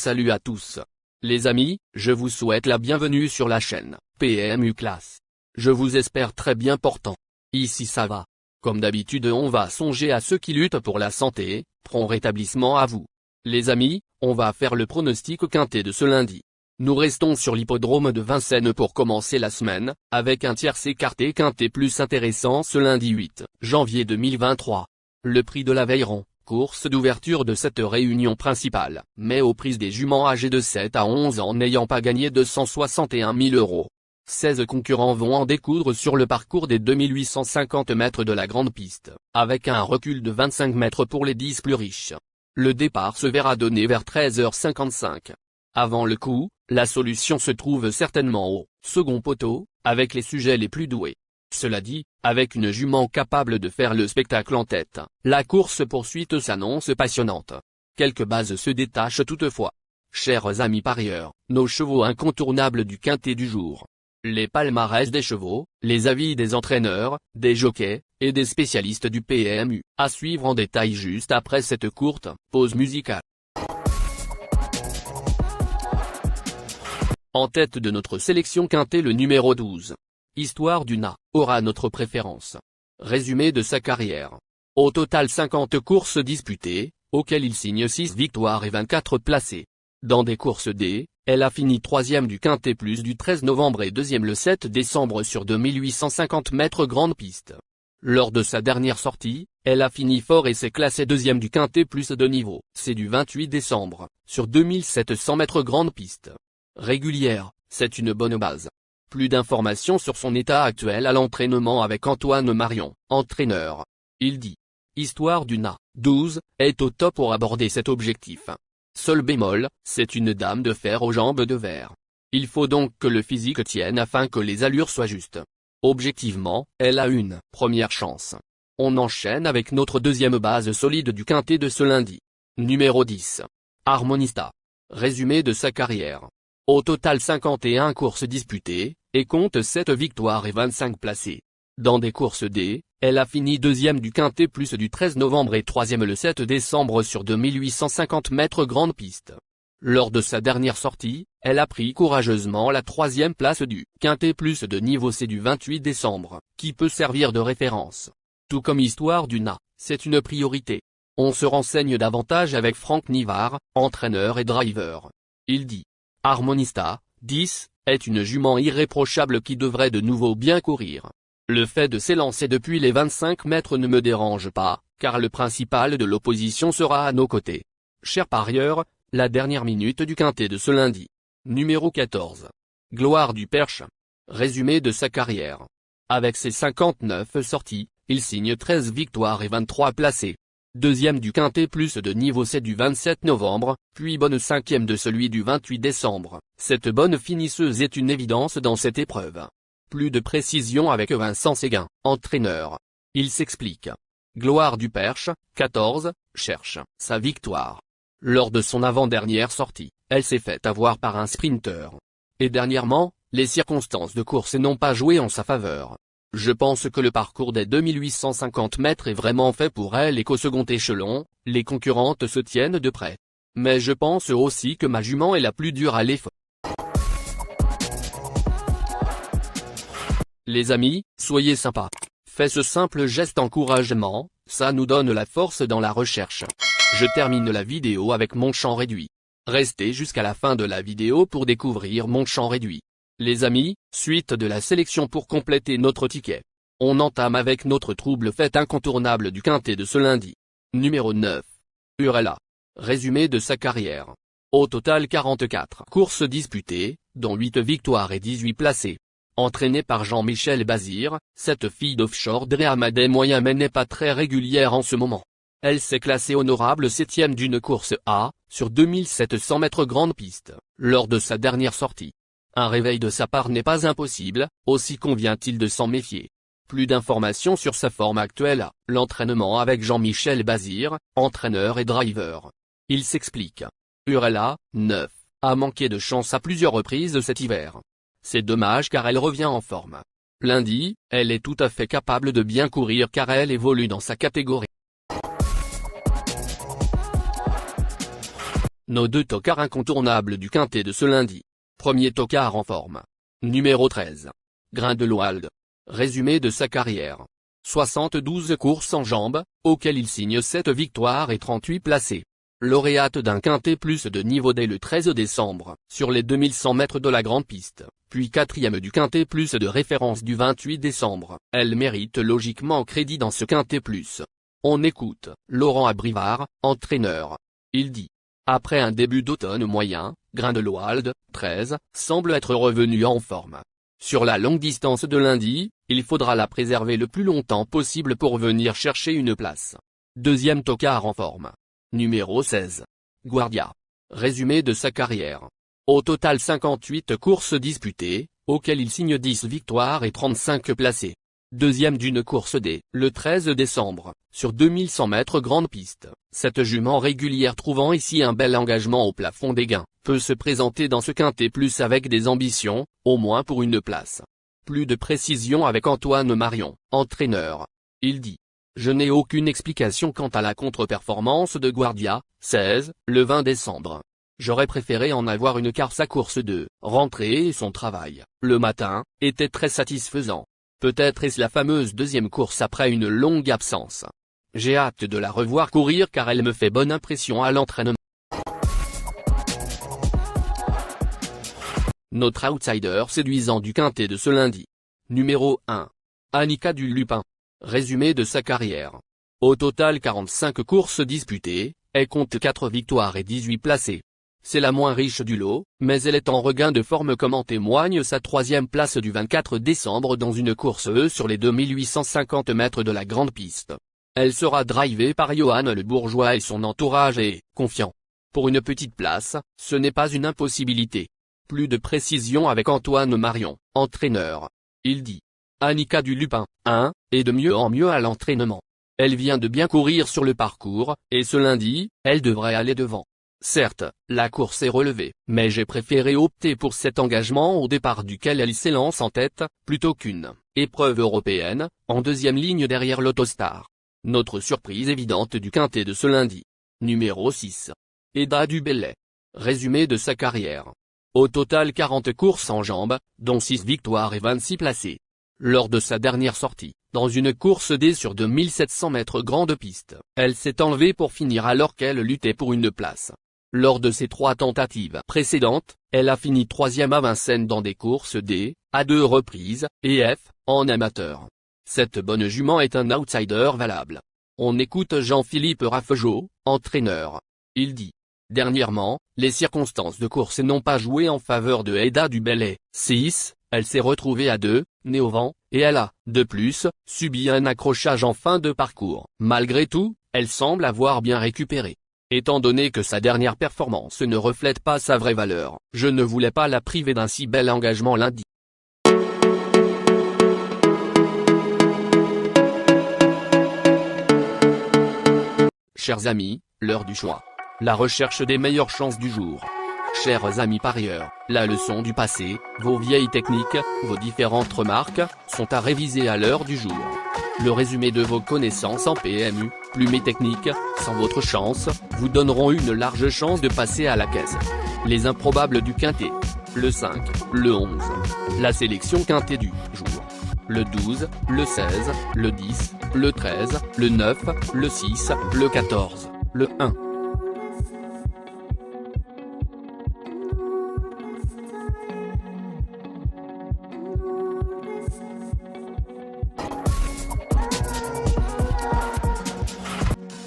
Salut à tous. Les amis, je vous souhaite la bienvenue sur la chaîne PMU Classe. Je vous espère très bien portant. Ici ça va. Comme d'habitude on va songer à ceux qui luttent pour la santé, prompt rétablissement à vous. Les amis, on va faire le pronostic quintet de ce lundi. Nous restons sur l'hippodrome de Vincennes pour commencer la semaine, avec un tiercé écarté quintet plus intéressant ce lundi 8 janvier 2023. Le prix de la Veilleron, course d'ouverture de cette réunion principale, mais aux prises des juments âgées de 7 à 11 ans n'ayant pas gagné 261 000 €. 16 concurrents vont en découdre sur le parcours des 2850 mètres de la grande piste, avec un recul de 25 mètres pour les 10 plus riches. Le départ se verra donner vers 13h55. Avant le coup, la solution se trouve certainement au second poteau, avec les sujets les plus doués. Cela dit, avec une jument capable de faire le spectacle en tête, la course-poursuite s'annonce passionnante. Quelques bases se détachent toutefois. Chers amis parieurs, nos chevaux incontournables du quintet du jour. Les palmarès des chevaux, les avis des entraîneurs, des jockeys, et des spécialistes du PMU, à suivre en détail juste après cette courte pause musicale. En tête de notre sélection quintet le numéro 12. Histoire du Na, aura notre préférence. Résumé de sa carrière. Au total 50 courses disputées, auxquelles il signe 6 victoires et 24 placés. Dans des courses D, elle a fini 3e du quintet plus du 13 novembre et 2e le 7 décembre sur 2850 mètres grande piste. Lors de sa dernière sortie, elle a fini fort et s'est classée 2e du quintet plus de niveau, c'est du 28 décembre, sur 2700 mètres grande piste. Régulière, c'est une bonne base. Plus d'informations sur son état actuel à l'entraînement avec Antoine Marion, entraîneur. Il dit. Histoire du Na, 12, est au top pour aborder cet objectif. Seul bémol, c'est une dame de fer aux jambes de verre. Il faut donc que le physique tienne afin que les allures soient justes. Objectivement, elle a une première chance. On enchaîne avec notre deuxième base solide du quintet de ce lundi. Numéro 10. Harmonista. Résumé de sa carrière. Au total 51 courses disputées, et compte 7 victoires et 25 placés. Dans des courses D, elle a fini 2e du quintet plus du 13 novembre et 3e le 7 décembre sur 2850 mètres grande piste. Lors de sa dernière sortie, elle a pris courageusement la 3e place du quintet plus de niveau C du 28 décembre, qui peut servir de référence. Tout comme Histoire du Na, c'est une priorité. On se renseigne davantage avec Franck Nivard, entraîneur et driver. Il dit. Harmonista, 10, est une jument irréprochable qui devrait de nouveau bien courir. Le fait de s'élancer depuis les 25 mètres ne me dérange pas, car le principal de l'opposition sera à nos côtés. Chers parieurs, la dernière minute du quintet de ce lundi. Numéro 14. Gloire du Perche. Résumé de sa carrière. Avec ses 59 sorties, il signe 13 victoires et 23 placés. 2e du quintet plus de niveau C du 27 novembre, puis bonne 5e de celui du 28 décembre. Cette bonne finisseuse est une évidence dans cette épreuve. Plus de précision avec Vincent Séguin, entraîneur. Il s'explique. Gloire du Perche, 14, cherche sa victoire. Lors de son avant-dernière sortie, elle s'est fait avoir par un sprinter. Et dernièrement, les circonstances de course n'ont pas joué en sa faveur. Je pense que le parcours des 2850 mètres est vraiment fait pour elle et qu'au second échelon, les concurrentes se tiennent de près. Mais je pense aussi que ma jument est la plus dure à l'effort. Les amis, soyez sympas. Faites ce simple geste encouragement, ça nous donne la force dans la recherche. Je termine la vidéo avec mon champ réduit. Restez jusqu'à la fin de la vidéo pour découvrir mon champ réduit. Les amis, suite de la sélection pour compléter notre ticket. On entame avec notre trouble fête incontournable du quintet de ce lundi. Numéro 9. Urella. Résumé de sa carrière. Au total 44 courses disputées, dont 8 victoires et 18 placés. Entraînée par Jean-Michel Bazir, cette fille d'offshore drama des moyens mais n'est pas très régulière en ce moment. Elle s'est classée honorable 7e d'une course A, sur 2700 mètres grande piste, lors de sa dernière sortie. Un réveil de sa part n'est pas impossible, aussi convient-il de s'en méfier. Plus d'informations sur sa forme actuelle, l'entraînement avec Jean-Michel Bazir, entraîneur et driver. Il s'explique. Urella, 9, a manqué de chance à plusieurs reprises cet hiver. C'est dommage car elle revient en forme. Lundi, elle est tout à fait capable de bien courir car elle évolue dans sa catégorie. Nos deux tocards incontournables du quintet de ce lundi. Premier tocard en forme. Numéro 13. Grindelwald. Résumé de sa carrière. 72 courses en jambes, auxquelles il signe 7 victoires et 38 placés. Lauréate d'un quintet plus de niveau dès le 13 décembre, sur les 2100 mètres de la grande piste, puis 4e du quintet plus de référence du 28 décembre, elle mérite logiquement crédit dans ce quintet plus. On écoute Laurent Abrivard, entraîneur. Il dit: après un début d'automne moyen, Grindelwald, 13, semble être revenu en forme. Sur la longue distance de lundi, il faudra la préserver le plus longtemps possible pour venir chercher une place. Deuxième tocard en forme. Numéro 16. Guardia. Résumé de sa carrière. Au total 58 courses disputées, auxquelles il signe 10 victoires et 35 placés. Deuxième d'une course dès le 13 décembre, sur 2100 mètres grande piste. Cette jument régulière trouvant ici un bel engagement au plafond des gains, peut se présenter dans ce quintet plus avec des ambitions, au moins pour une place. Plus de précision avec Antoine Marion, entraîneur. Il dit: je n'ai aucune explication quant à la contre-performance de Guardia, 16, le 20 décembre. J'aurais préféré en avoir une car sa course de rentrée et son travail, le matin, était très satisfaisant. Peut-être est-ce la fameuse deuxième course après une longue absence. J'ai hâte de la revoir courir car elle me fait bonne impression à l'entraînement. Notre outsider séduisant du quintet de ce lundi. Numéro 1. Annika Dulupin. Résumé de sa carrière. Au total 45 courses disputées, elle compte 4 victoires et 18 placés. C'est la moins riche du lot, mais elle est en regain de forme comme en témoigne sa 3e place du 24 décembre dans une course sur les 2850 mètres de la grande piste. Elle sera drivée par Johan Le Bourgeois et son entourage est confiant. Pour une petite place, ce n'est pas une impossibilité. Plus de précision avec Antoine Marion, entraîneur. Il dit: Annika Dulupin, 1, est de mieux en mieux à l'entraînement. Elle vient de bien courir sur le parcours, et ce lundi, elle devrait aller devant. Certes, la course est relevée, mais j'ai préféré opter pour cet engagement au départ duquel elle s'élance en tête, plutôt qu'une épreuve européenne, en deuxième ligne derrière l'Autostar. Notre surprise évidente du quintet de ce lundi. Numéro 6. Eda Dubellay. Résumé de sa carrière. Au total 40 courses en jambes, dont 6 victoires et 26 placés. Lors de sa dernière sortie, dans une course D sur 2700 mètres grande piste, elle s'est enlevée pour finir alors qu'elle luttait pour une place. Lors de ses 3 tentatives précédentes, elle a fini 3e à Vincennes dans des courses D, à 2 reprises, et F, en amateur. Cette bonne jument est un outsider valable. On écoute Jean-Philippe Raffegeau, entraîneur. Il dit: dernièrement, les circonstances de course n'ont pas joué en faveur de Eda Dubellay, 6, elle s'est retrouvée à 2, nez au vent, et elle a, de plus, subi un accrochage en fin de parcours. Malgré tout, elle semble avoir bien récupéré. Étant donné que sa dernière performance ne reflète pas sa vraie valeur, je ne voulais pas la priver d'un si bel engagement lundi. Chers amis, l'heure du choix. La recherche des meilleures chances du jour. Chers amis parieurs, la leçon du passé, vos vieilles techniques, vos différentes remarques, sont à réviser à l'heure du jour. Le résumé de vos connaissances en PMU, plumes et techniques, sans votre chance, vous donneront une large chance de passer à la caisse. Les improbables du quintet. Le 5, le 11. La sélection quintet du jour. Le 12, le 16, le 10, le 13, le 9, le 6, le 14, le 1.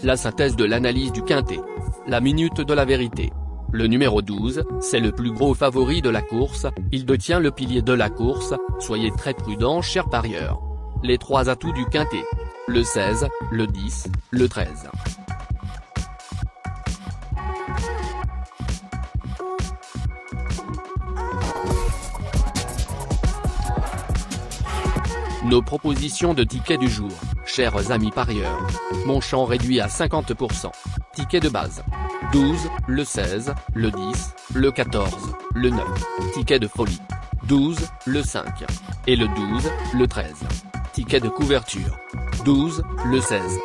La synthèse de l'analyse du quintet. La minute de la vérité. Le numéro 12, c'est le plus gros favori de la course, il détient le pilier de la course, soyez très prudents chers parieurs. Les 3 atouts du quintet. Le 16, le 10, le 13. Nos propositions de tickets du jour, chers amis parieurs. Mon champ réduit à 50%. Ticket de base. 12, le 16, le 10, le 14, le 9. Ticket de folie. 12, le 5. Et le 12, le 13. Ticket de couverture. 12, le 16.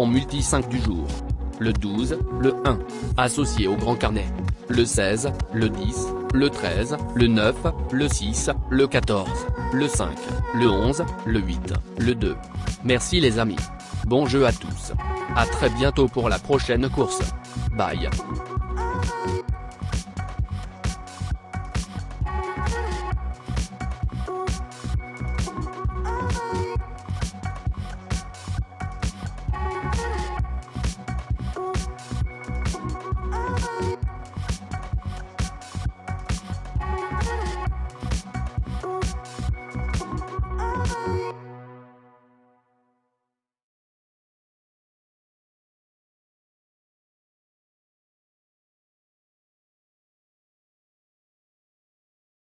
bon multi 5 du jour. Le 12, le 1, associé au grand carnet. Le 16, le 10, le 13, le 9, le 6, le 14, le 5, le 11, le 8, le 2. Merci les amis. Bon jeu à tous. À très bientôt pour la prochaine course. Bye.